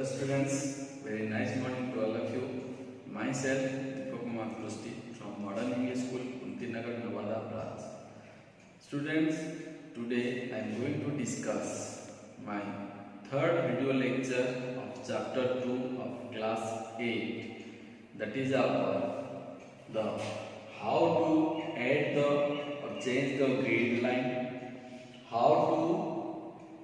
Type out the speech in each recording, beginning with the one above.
Hello students, very nice morning to all of you. Myself, Deepak Kumar Krusti from Modern English School, Kuntinagar, Nevada branch. Students, today I am going to discuss my third video lecture of chapter 2 of class 8. That is about the how to add the or change the grid line, how to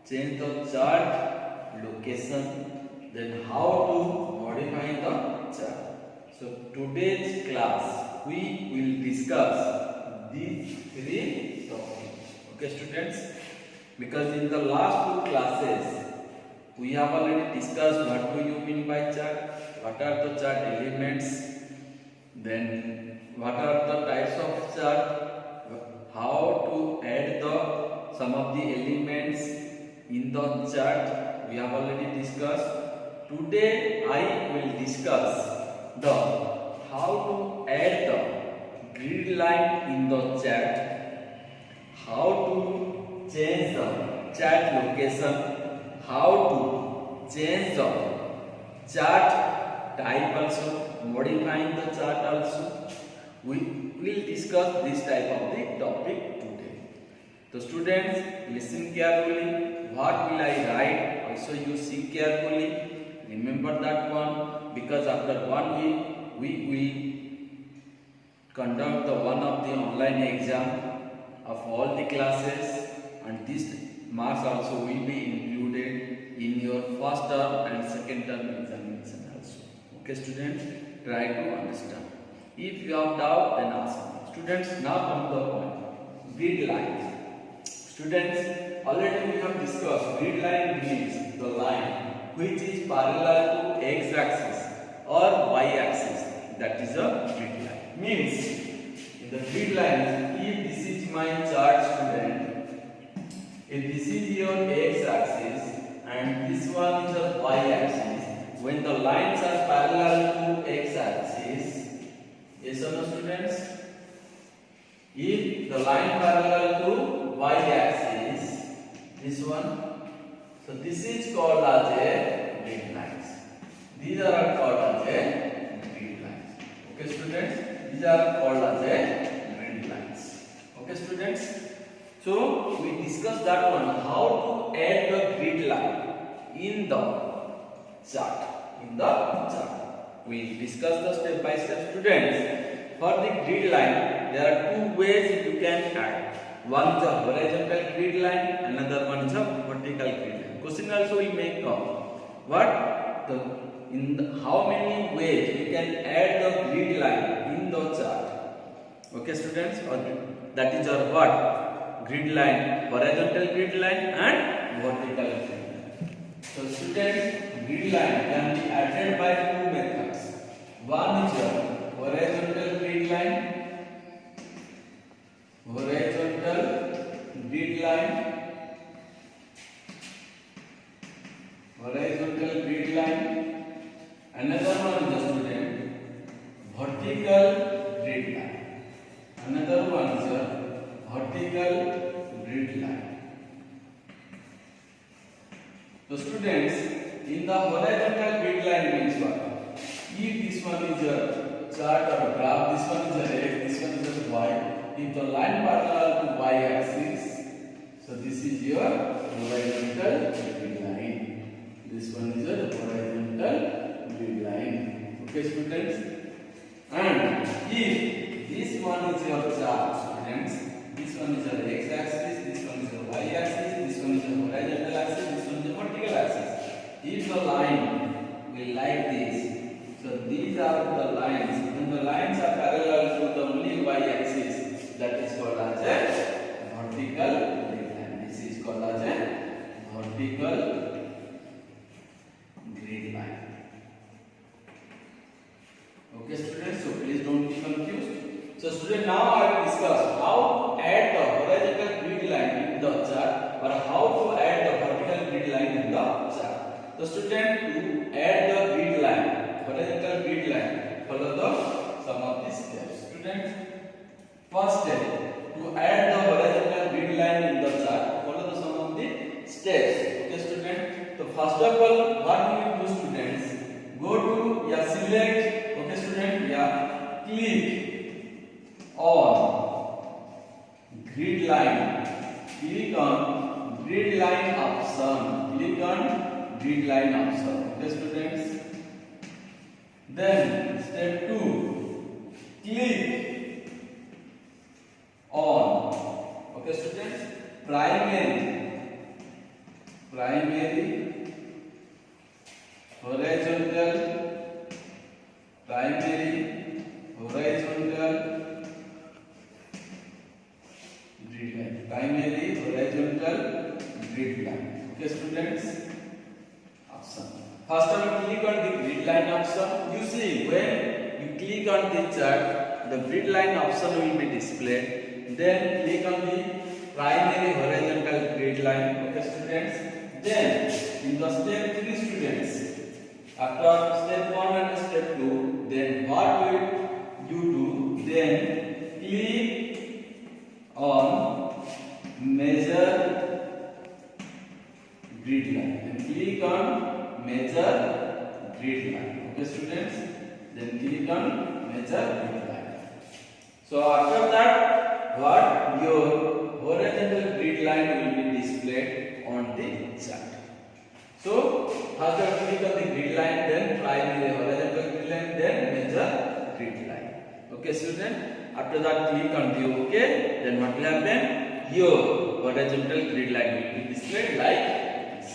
change the chart location, then how to modify the chart. So today's class we will discuss these three topics. Okay students, because in the last two classes we have already discussed what do you mean by chart, what are the chart elements, then what are the types of chart, how to add the some of the elements in the chart we have already discussed. Today I will discuss the how to add the grid line in the chart, how to change the chart location, how to change the chart type also, modifying the chart also. We will discuss this type of the topic today. So students, listen carefully. What will I write? Also you see carefully. Remember that one, because after 1 week we will conduct the one of the online exam of all the classes, and this marks also will be included in your first term and second term examination also. Okay students, try to understand. If you have doubt, then ask me. Students, now come to the point. Grid lines. Students, already we have discussed grid line means the line which is parallel to x axis or y axis. That is a grid line. Means in the grid line, if this is my chart student, if this is your x axis and this one is your y axis, when the lines are parallel to x axis, yes or no students? If the line parallel to y axis, this one, so this is called as a grid lines. These are called as a grid lines. Okay students, these are called as a grid lines. Okay students, so we discussed that one, how to add the grid line in the chart. We discussed the step by step. Students, for the grid line there are two ways you can add. One is a horizontal grid line, another one is a vertical grid line. Question also will make how many ways you can add the grid line in the chart. Okay students, or that is our what? Grid line, horizontal grid line and vertical grid line. So students, grid line can be added by two methods. One is a horizontal grid line, another one is a student vertical grid line. Another one is a vertical grid line. So students, in the horizontal grid line means what? If this one is a chart or graph, this one is a x, this one is a y. If the line parallel to y axis, so this is your horizontal grid line. This one is a horizontal grid line. Okay students? And if this one is your chart students, this one is your x axis, this one is your y axis, this one is your horizontal axis, this one is your vertical axis. If the line will like this, so these are the lines. When the lines are parallel to the only y axis, that is called as a vertical grid line. This is called as a vertical grid line. Okay students, so please don't be confused. So student, now I will discuss how to add the horizontal grid line in the chart, or how to add the vertical grid line in the chart. So student, to add the grid line, horizontal grid line, follow the some of these steps. Students, first step, to add the horizontal grid line in the chart, follow the some of the steps. Okay student, so first of all, what we will do student, line option. Okay, students. Then step 2, click on. Okay, students. Primary horizontal grid line. Primary horizontal grid line. Okay, students. Option. First of all, click on the grid line option. You see, when you click on the chart, the grid line option will be displayed. Then click on the primary horizontal grid line. Okay, students. Then in the step 3, students, after step 1 and step 2, then what will you do? Then click on measure grid line. Then click on measure grid line. Okay, students. Then click on measure grid line. So after that, what your horizontal grid line will be displayed on the chart. So after click on the grid line, then primary horizontal grid line, then measure grid line. Okay, student. After that, click on the OK. Then what will happen? Your horizontal grid line will be displayed like this.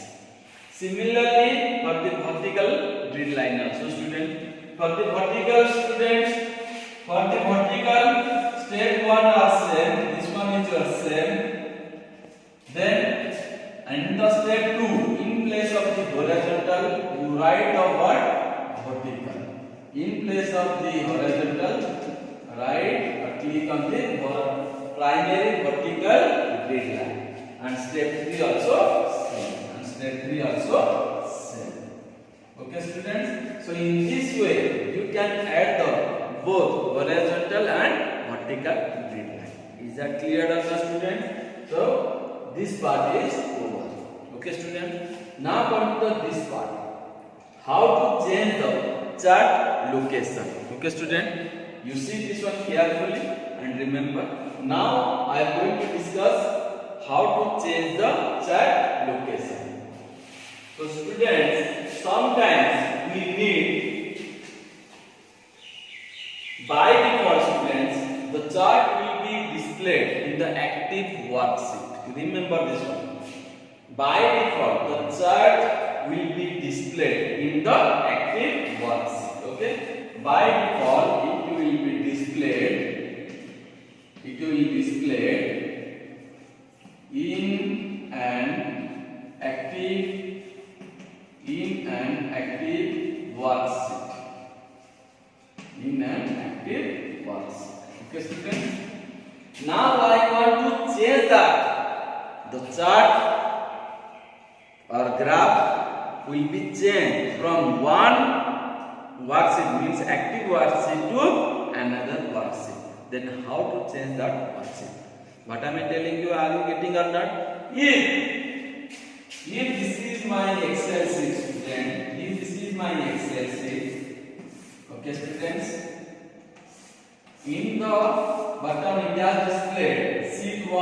Similarly, for the vertical grid line also, student. For the vertical, students, for the vertical, step 1 are same. This one is your same. Then, in the step 2, in place of the horizontal, you write the word vertical. In place of the horizontal, write or click on the primary vertical grid line. And step 3 also same. And step 3 also same. Okay, students. So in this way, you can add the both horizontal and vertical grid line. Is that clear, student? So this part is over. Okay, student. Now come to this part. How to change the chart location. Okay, student. You see this one carefully and remember. Now I am going to discuss how to change the chart location. So students, sometimes we need, by default, students, the chart will be displayed in the active worksheet. Remember this one. By default, the chart will be displayed in the active worksheet. Okay. By default, it will be displayed in an active worksheet. Okay, students. Now I want to change that. The chart or graph will be changed from one worksheet, means active worksheet, to another worksheet. Then how to change that worksheet? What am I telling you? Are you getting or not? If this is my Excel sheet, student, if this is my Excel sheet, okay, students, in the bottom it has displayed sheet 1,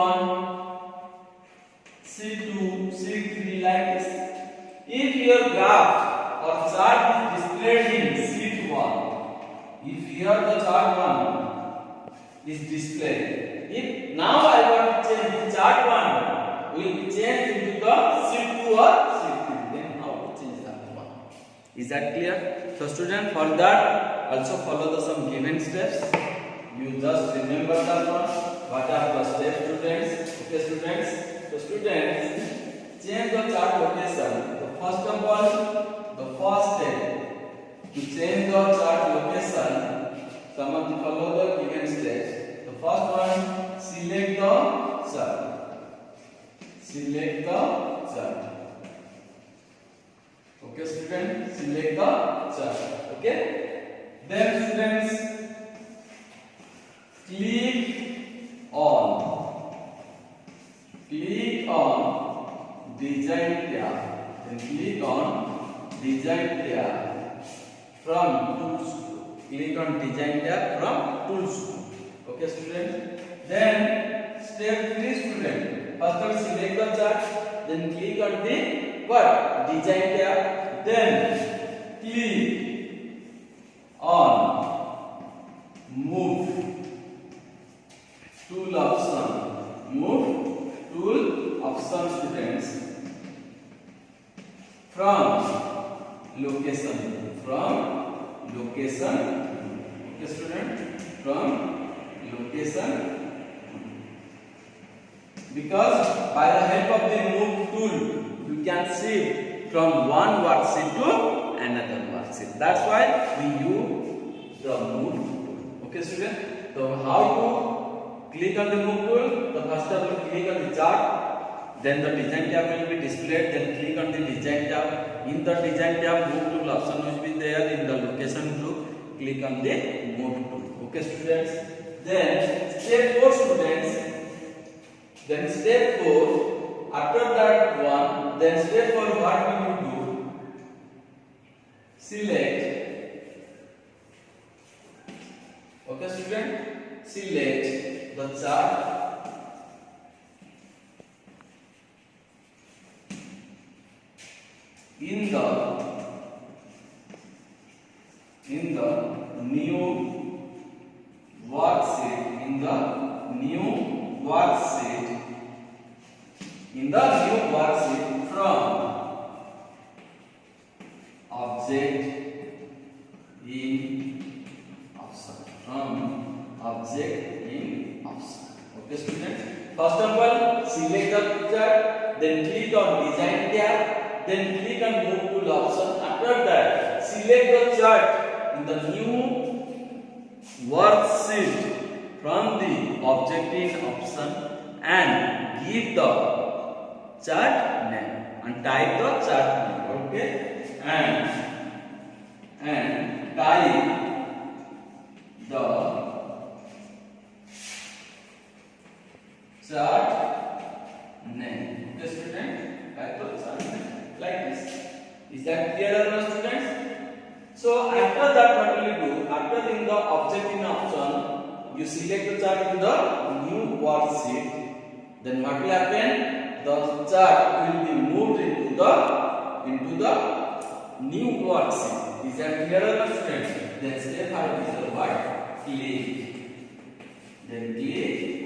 sheet 2, sheet 3 like this. If your graph or chart is displayed in sheet 1, if here the chart 1 is displayed, if now I want to change the chart 1 will be changed into the sheet 2 or sheet 3, then how to change that one? Is that clear? So student, for that also follow the some given steps. You just remember that one. What are the steps, students? Okay, students. So students, change the chart location. So first of all, the first step to change the chart location, some of the follow the given steps. The first one, select the chart. Select the chart. Okay, student, select the chart. Okay. Then students, click on design tab. Then click on design tab from tools. Click on design tab from tools. Okay, student. Then step 3, student. First of all, select the chart. Then click on the what? Design tab. location. From location. Okay, student. From location. Because by the help of the move tool, you can shift from one worksheet to another worksheet. That's why we use the move tool. Okay, student. So how to click on the move tool? So first of all, click on the chart. Then the design tab will be displayed. Then click on the design tab. In the design tab, move tool option will be there. In the location group, click on the move tool. Okay, students. Then step 4, students. Then step 4. After that one, then step 4. What will you do? Select. Okay, student. Select the chart. In the new worksheet, in the new worksheet from object in option, Okay, students. First of all, select the chart, then click on design tab, then click on move tool option. After that, select the chart in the new worksheet from the object in option and give the chart name and type the chart name. Okay, and type the chart name. Okay, student, type the chart name like this. Is that clear or not, students? So after that, what will you do? After in the object in option, you select the chart in the new worksheet. Then what will happen? The chart will be moved into the new worksheet. Is that clear or not, students? Then step 5 is the what? Click. Then click.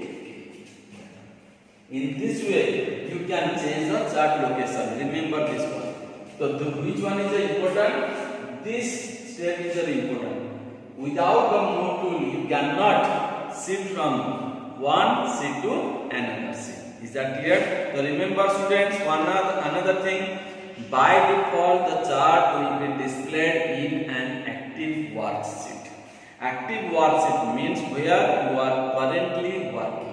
In this way, you can change the chart location. Remember this one. So which one is important? This step is important. Without the move tool, you cannot shift from one sheet to another sheet. Is that clear? So remember, students, another thing. By default, the chart will be displayed in an active worksheet. Active worksheet means where you are currently working.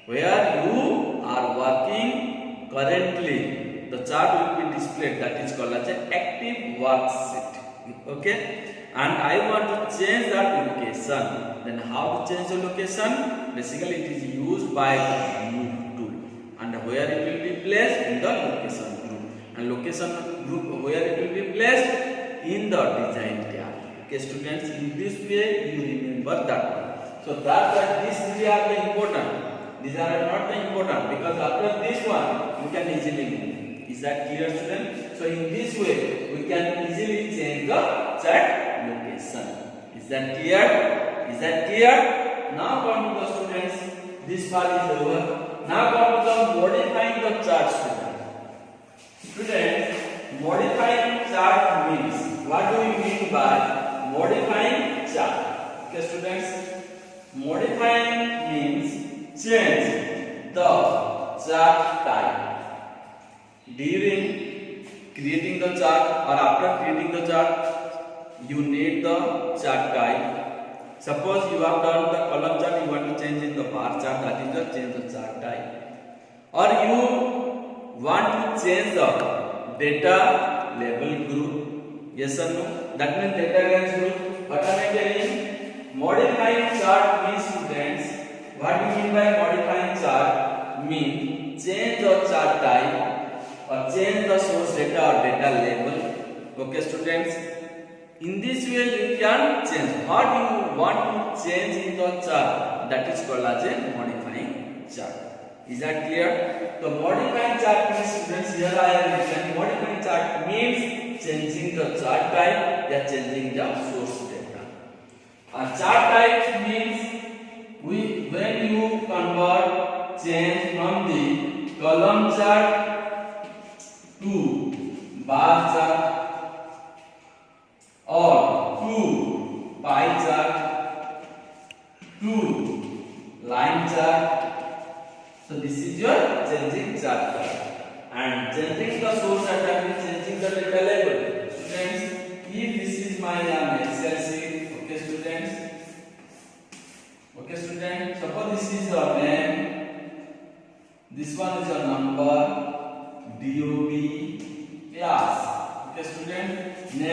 Where you are working currently, the chart will be displayed. That is called as an active worksheet. Okay. And I want to change that location. Then how to change the location? Basically, it is used by the move tool. And where it will be placed? In the location group. And location group where it will be placed? In the design tab. Okay, students, in this way you remember that one. So these three are the important. These are not the important, because after this one you can easily move. Is that clear, student? So in this way we can easily change the chart location. Is that clear? Is that clear? Now come to the students. This part is over. Now come to the modifying the chart, students. Students, modifying chart means, what do we mean by modifying chart? Okay, students, modifying means change the chart type. During creating the chart or after creating the chart, you need the chart type. Suppose you have done the column chart, you want to change in the bar chart, that is the change the chart type. Or you want to change the data label group. Yes or no? That means data range group. What am I telling? Modifying chart means, students, what do you mean by modifying chart? Means change the chart type or change the source data or data label. Okay, students, in this way you can change what you want to change in the chart. That is called as a modifying chart. Is that clear? So modifying chart means, students, here I have written modifying chart means changing the chart type or changing the source data. A chart type means when you convert, change from the column chart to bar chart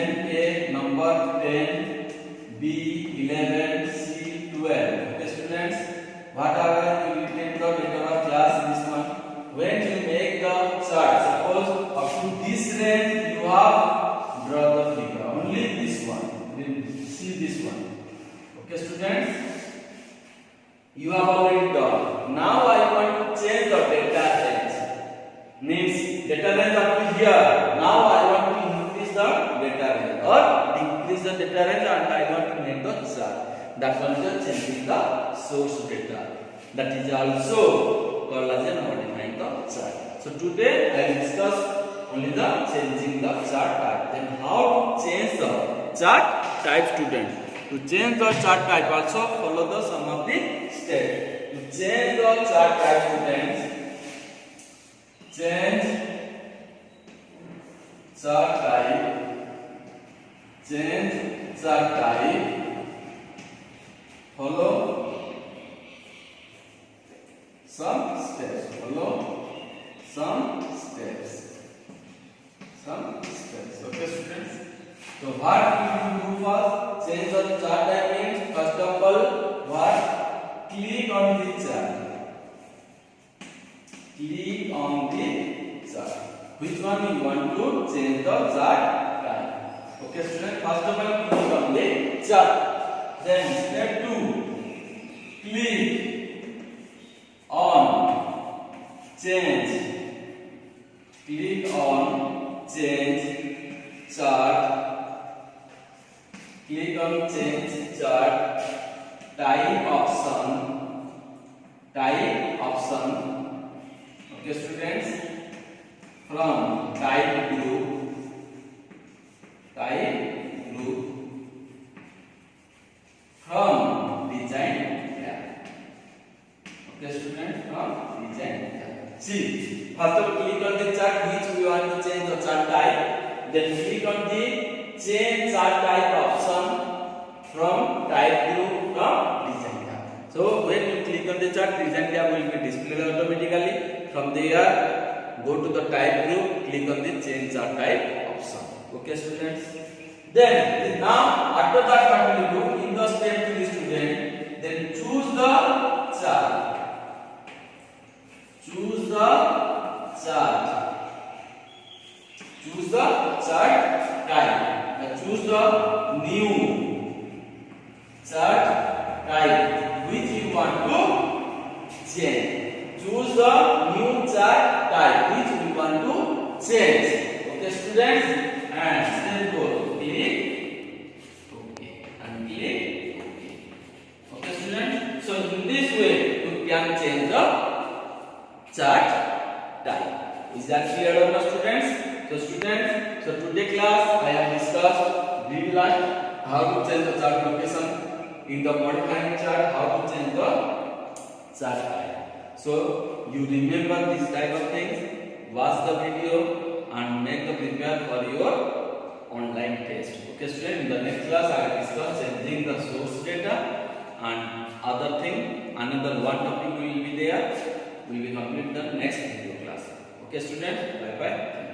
then A number 10, B 11, C 12. Okay, students, whatever you retain the data of class this one. When you make the chart, suppose up to this range you have draw the figure. Only this one. See this one. Okay, students, you have already done. Now I want to change the data range. Means data range up to here. Now I want to increase the data range or decrease the data range, and I want to make the chart. That one is changing the source data. That is also called as a modifying the chart. So today I will discuss only the changing the chart type. Then how to change the chart type, student. To change the chart type also follow the some of the steps. To change the chart type, students, change chart type, change chart type, follow some steps, follow some steps, okay, students. So what we will do first, change the chart type means first of all, what, click on the chart. Click on the chart. Which one you want to change the chart type? Okay, student. First of all, click on the chart. Then step 2, click on change. Click on change chart. Click on change chart type option. Type option. Okay, students, from type group, from design tab. Okay, students, from design tab. See, first of all, click on the chart which we want to change the chart type. Then click on the change chart type option from type group from design tab. So when you click on the chart, design tab will be displayed automatically. From there, go to the type group, click on the change chart type option. Okay, students. Then now after that, what we will do in the step 3, student, then choose the chart. Choose the chart. Choose the chart type. Choose the new chart type which you want to change. Choose the new chart type which we want to change. Okay, students, and step 4, click OK and click OK. Okay, students. So in this way you can change the chart type. Is that clear, or not, students? So students, so today class I have discussed real life how to change the chart location in the modifying chart, how to change the chart type. So you remember this type of things, watch the video and make the prepare for your online test. Okay, students, in the next class I will discuss changing the source data and other thing. Another one topic will be there. We will complete the next video class. Okay, students, bye bye.